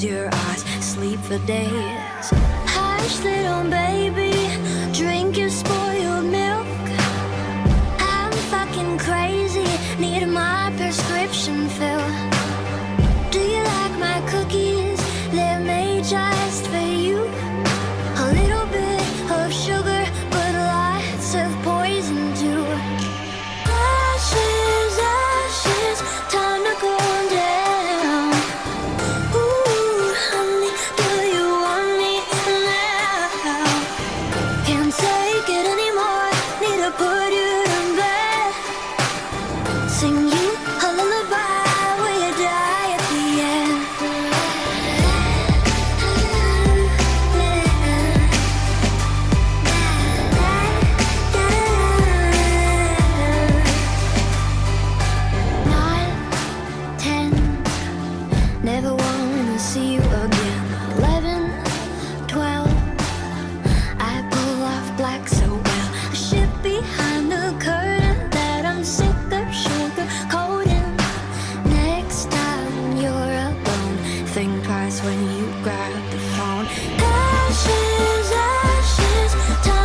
close your eyes, sleep for days. Hush, little baby, drink your spoiled milk. I'm fucking crazy, need my prescription filled. Do you like my cookies? They're made just for you. A little bit of sugar, but lots of poison too. Ashes, ashes, time to cool down. Ooh, honey, do you want me now? Can't take it anymore, need to put you in bed. Sing you a lullaby where you die at the end. Nine, 10, never wanna see you again. 11, 12, I pull off black so well. A ship behind the curtain that I'm sick of sugarcoating. Next time you're alone, think twice when you grab the phone. Ashes, ashes, time